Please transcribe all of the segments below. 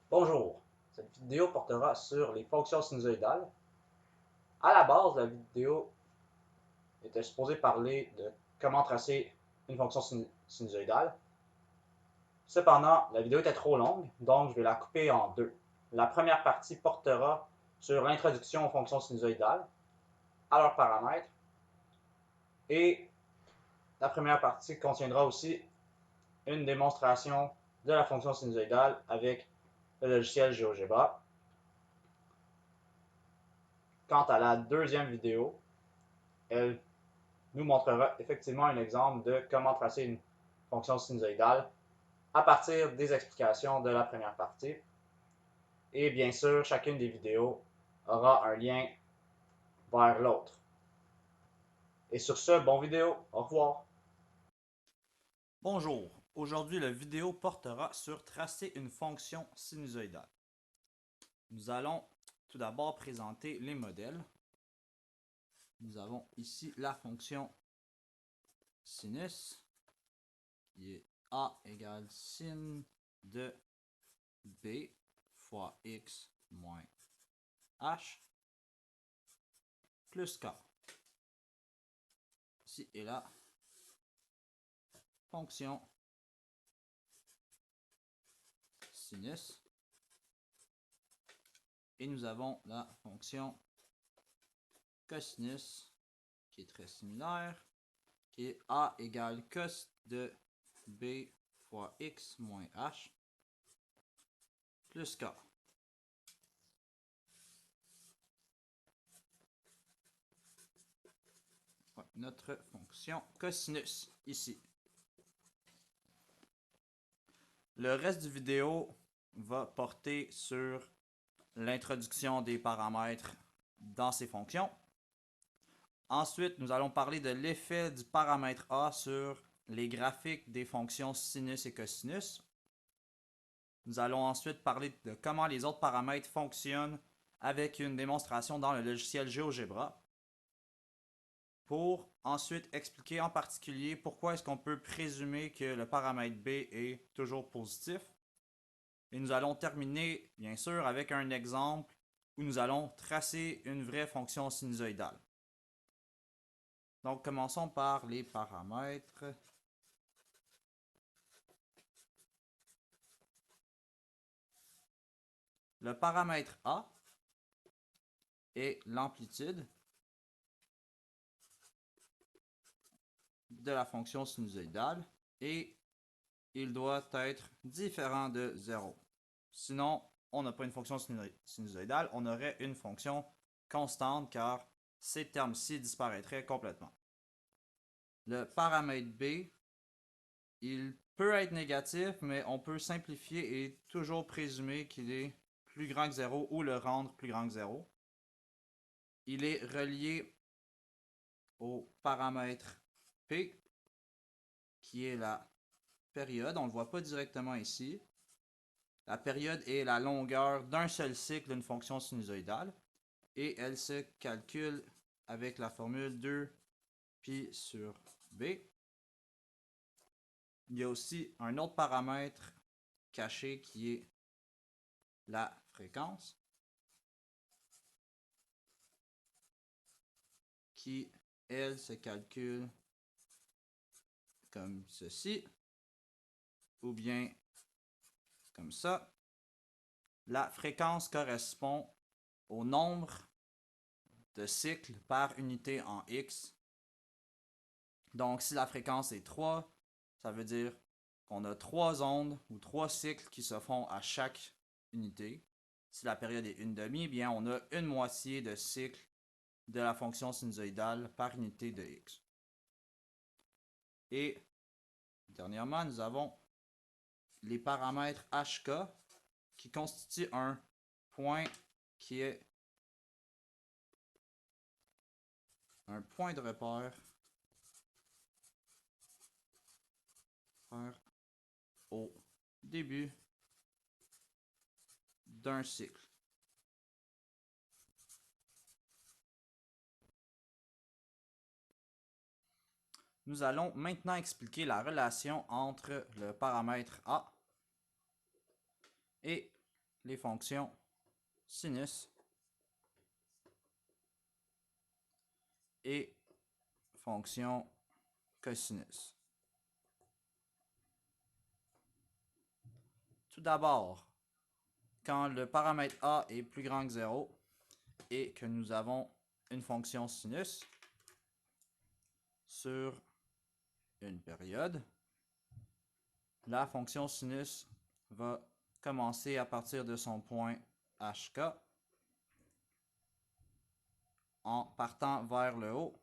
Bonjour, cette vidéo portera sur les fonctions sinusoïdales. À la base, la vidéo était supposée parler de comment tracer une fonction sinusoïdale. Cependant, la vidéo était trop longue, donc je vais la couper en deux. La première partie portera sur l'introduction aux fonctions sinusoïdales, à leurs paramètres, et la première partie contiendra aussi une démonstration de la fonction sinusoïdale avec le logiciel GeoGebra. Quant à la deuxième vidéo, elle nous montrera effectivement un exemple de comment tracer une fonction sinusoïdale à partir des explications de la première partie. Et bien sûr, chacune des vidéos aura un lien vers l'autre. Et sur ce, bon vidéo, au revoir. Bonjour, aujourd'hui la vidéo portera sur tracer une fonction sinusoïdale. Nous allons tout d'abord présenter les modèles. Nous avons ici la fonction sinus qui est a égale sin de b fois x moins h plus k. Ici est la fonction sinus et nous avons la fonction cosinus qui est très similaire, qui est a égale cos de b fois x moins h plus k. Notre fonction cosinus ici. Le reste du vidéo va porter sur l'introduction des paramètres dans ces fonctions. Ensuite, nous allons parler de l'effet du paramètre A sur les graphiques des fonctions sinus et cosinus. Nous allons ensuite parler de comment les autres paramètres fonctionnent avec une démonstration dans le logiciel GeoGebra, pour ensuite expliquer en particulier pourquoi est-ce qu'on peut présumer que le paramètre B est toujours positif. Et nous allons terminer, bien sûr, avec un exemple où nous allons tracer une vraie fonction sinusoïdale. Donc, commençons par les paramètres. Le paramètre A est l'amplitude de la fonction sinusoïdale et il doit être différent de 0. Sinon, on n'a pas une fonction sinusoïdale, on aurait une fonction constante car ces termes-ci disparaîtraient complètement. Le paramètre B, il peut être négatif, mais on peut simplifier et toujours présumer qu'il est plus grand que 0 ou le rendre plus grand que 0. Il est relié au paramètre P, qui est la période. On ne le voit pas directement ici. La période est la longueur d'un seul cycle d'une fonction sinusoïdale et elle se calcule avec la formule 2π sur b. Il y a aussi un autre paramètre caché qui est la fréquence, qui, elle, se calcule comme ceci, ou bien comme ça. La fréquence correspond au nombre de cycles par unité en x. Donc, si la fréquence est 3, ça veut dire qu'on a 3 ondes ou 3 cycles qui se font à chaque unité. Si la période est 1/2, eh bien on a une moitié de cycle de la fonction sinusoïdale par unité de x. Et dernièrement, nous avons les paramètres hk qui constituent un point qui est un point de repère au début d'un cycle. Nous allons maintenant expliquer la relation entre le paramètre A et les fonctions sinus et fonction cosinus. Tout d'abord, quand le paramètre a est plus grand que 0 et que nous avons une fonction sinus sur une période, la fonction sinus va commencer à partir de son point HK en partant vers le haut,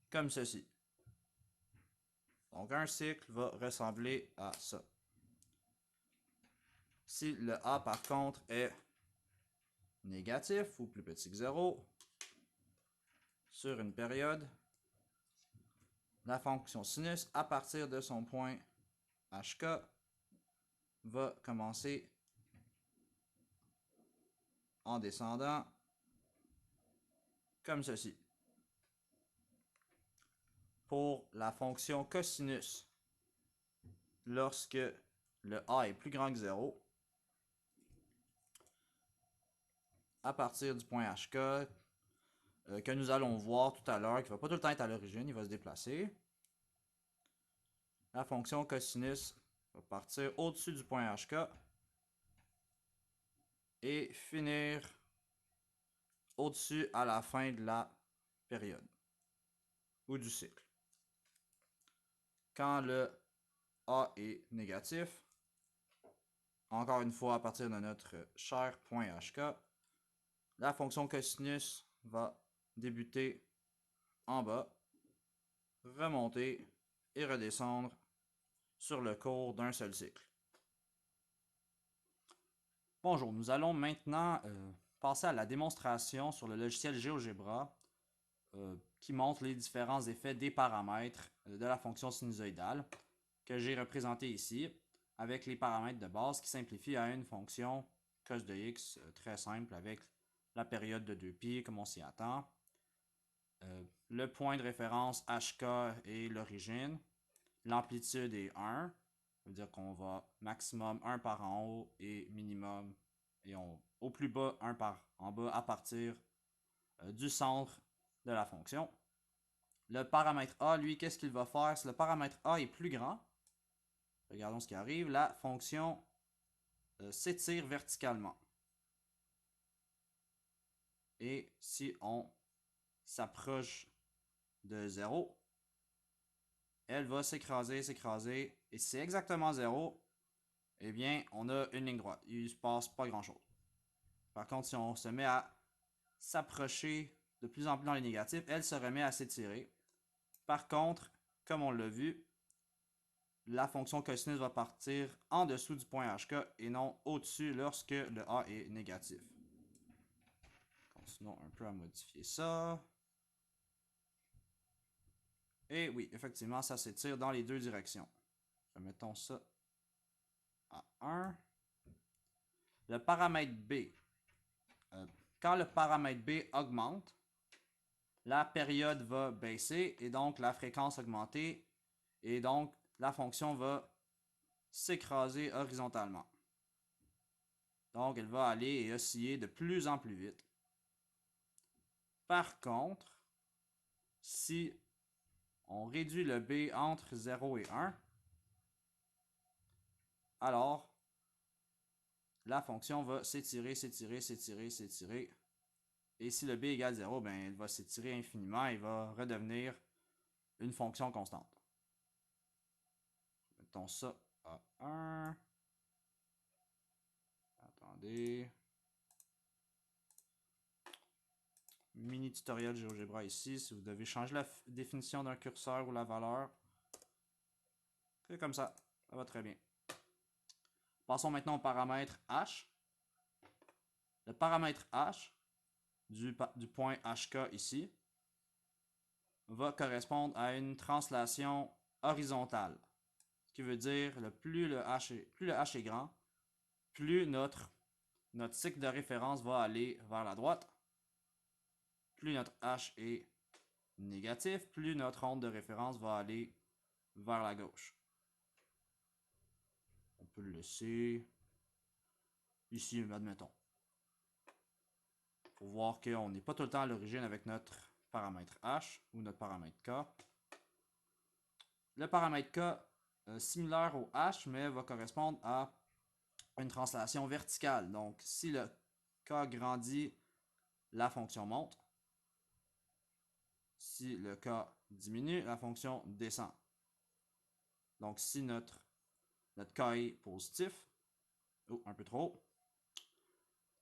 comme ceci. Donc un cycle va ressembler à ça. Si le A par contre est négatif ou plus petit que 0, sur une période, la fonction sinus à partir de son point HK va commencer en descendant comme ceci. Pour la fonction cosinus, lorsque le A est plus grand que 0, à partir du point HK, que nous allons voir tout à l'heure, qui ne va pas tout le temps être à l'origine, il va se déplacer. La fonction cosinus va partir au-dessus du point HK et finir au-dessus à la fin de la période ou du cycle. Quand le A est négatif, encore une fois à partir de notre cher point HK, la fonction cosinus va débuter en bas, remonter et redescendre sur le cours d'un seul cycle. Bonjour, nous allons maintenant passer à la démonstration sur le logiciel GeoGebra qui montre les différents effets des paramètres de la fonction sinusoïdale que j'ai représenté ici avec les paramètres de base qui simplifient à une fonction cos de x très simple avec la période de 2π comme on s'y attend, le point de référence HK et l'origine, l'amplitude est 1, ça veut dire qu'on va maximum 1 par en haut et minimum et au plus bas 1 par en bas à partir du centre de la fonction. Le paramètre A, lui, qu'est-ce qu'il va faire? Si le paramètre A est plus grand, regardons ce qui arrive, la fonction s'étire verticalement. Et si on s'approche de 0, elle va s'écraser, s'écraser, et si c'est exactement 0, eh bien, on a une ligne droite. Il ne se passe pas grand-chose. Par contre, si on se met à s'approcher de plus en plus dans les négatifs, elle se remet à s'étirer. Par contre, comme on l'a vu, la fonction cosinus va partir en dessous du point HK et non au-dessus lorsque le A est négatif. Continuons un peu à modifier ça. Et oui, effectivement, ça s'étire dans les deux directions. Remettons ça à 1. Le paramètre B. Quand le paramètre B augmente, la période va baisser et donc la fréquence augmenter et donc la fonction va s'écraser horizontalement. Donc elle va aller et osciller de plus en plus vite. Par contre, si on réduit le B entre 0 et 1, alors la fonction va s'étirer, s'étirer, s'étirer, s'étirer. Et si le B égale 0, ben, elle va s'étirer infiniment et va redevenir une fonction constante. Mettons ça à 1. Attendez. Mini tutoriel GeoGebra ici. Si vous devez changer la définition d'un curseur ou la valeur, c'est comme ça. Ça va très bien. Passons maintenant au paramètre H. Le paramètre H du point HK ici va correspondre à une translation horizontale. Ce qui veut dire plus le H est grand, plus notre cycle de référence va aller vers la droite. Plus notre H est négatif, plus notre onde de référence va aller vers la gauche. On peut le laisser ici, admettons. Pour voir qu'on n'est pas tout le temps à l'origine avec notre paramètre h ou notre paramètre k. Le paramètre k, similaire au h, mais va correspondre à une translation verticale. Donc, si le k grandit, la fonction monte. Si le k diminue, la fonction descend. Donc, si notre k est positif, ou un peu trop haut,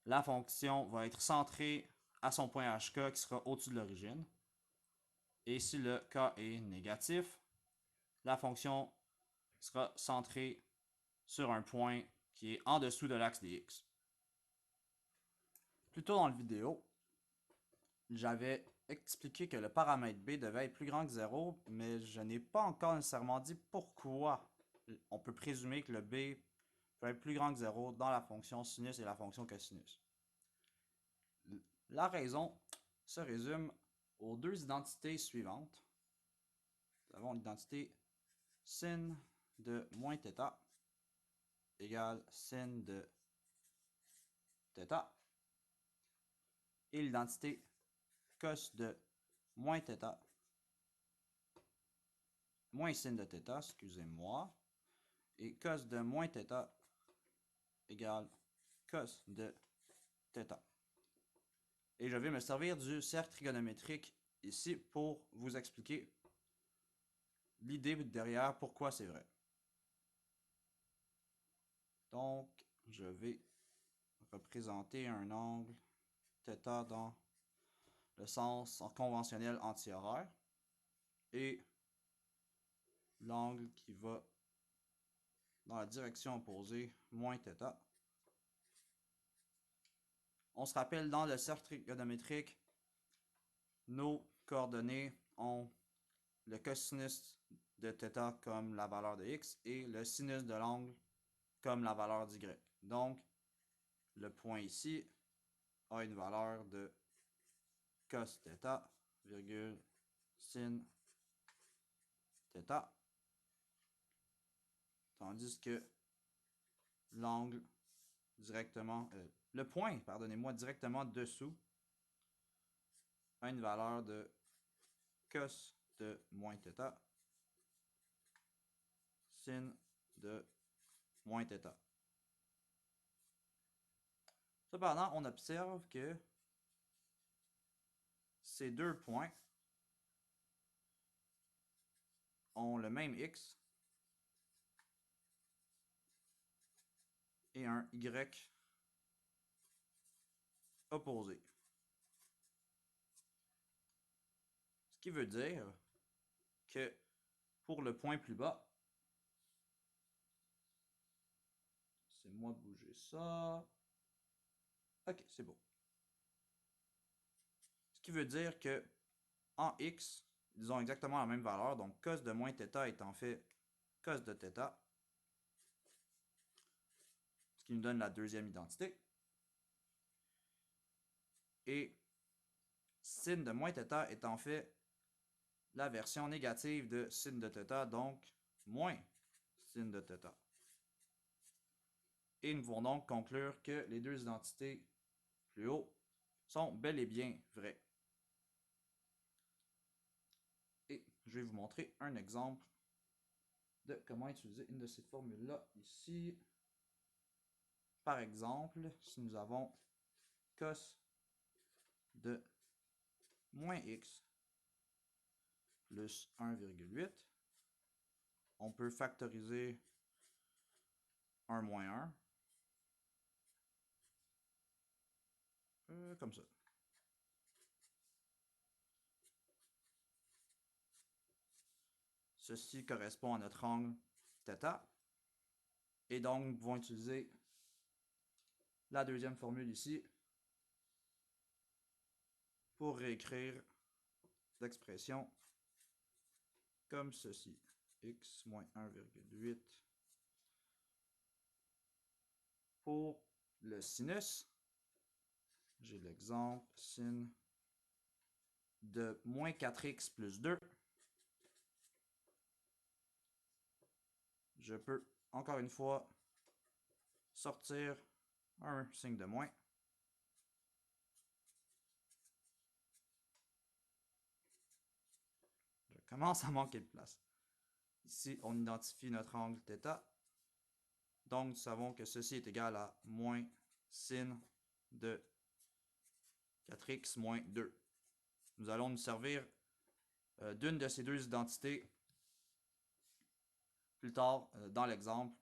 la fonction va être centrée à son point hk qui sera au-dessus de l'origine. Et si le k est négatif, la fonction sera centrée sur un point qui est en dessous de l'axe des x. Plus tôt dans la vidéo, j'avais expliqué que le paramètre b devait être plus grand que 0, mais je n'ai pas encore nécessairement dit pourquoi on peut présumer que le b peut être plus grand que 0 dans la fonction sinus et la fonction cosinus. La raison se résume aux deux identités suivantes. Nous avons l'identité sin de moins θ égale sin de θ et l'identité cos de moins θ moins sin de θ, excusez-moi, et cos de moins θ égale cos de θ. Et je vais me servir du cercle trigonométrique ici pour vous expliquer l'idée derrière pourquoi c'est vrai. Donc, je vais représenter un angle θ dans le sens conventionnel antihoraire et l'angle qui va dans la direction opposée, moins θ. On se rappelle, dans le cercle trigonométrique, nos coordonnées ont le cosinus de θ comme la valeur de x et le sinus de l'angle comme la valeur d'y. Donc, le point ici a une valeur de cos θ, virgule, sin θ, tandis que l'angle directement, le point, pardonnez-moi, directement dessous a une valeur de cos de moins θ, sin de moins θ. Cependant, on observe que ces deux points ont le même x et un y opposé. Ce qui veut dire que pour le point plus bas, c'est moi bouger ça. Ok, c'est beau. Ce qui veut dire que en x, ils ont exactement la même valeur. Donc, cos de moins θ est en fait cos de θ. Ce qui nous donne la deuxième identité. Et sin de moins θ est en fait la version négative de sin de θ, donc moins sin de θ. Et nous pouvons donc conclure que les deux identités plus haut sont bel et bien vraies. Et je vais vous montrer un exemple de comment utiliser une de ces formules-là ici. Par exemple, si nous avons cos de moins x plus 1,8, on peut factoriser 1 moins 1, comme ça. Ceci correspond à notre angle θ. Et donc, nous pouvons utiliser la deuxième formule ici pour réécrire l'expression comme ceci. X moins 1,8. Pour le sinus, j'ai l'exemple sin de moins 4x plus 2. Je peux, encore une fois, sortir un signe de moins. Je commence à manquer de place. Ici, on identifie notre angle θ. Donc, nous savons que ceci est égal à moins sin de 4x moins 2. Nous allons nous servir d'une de ces deux identités plus tard dans l'exemple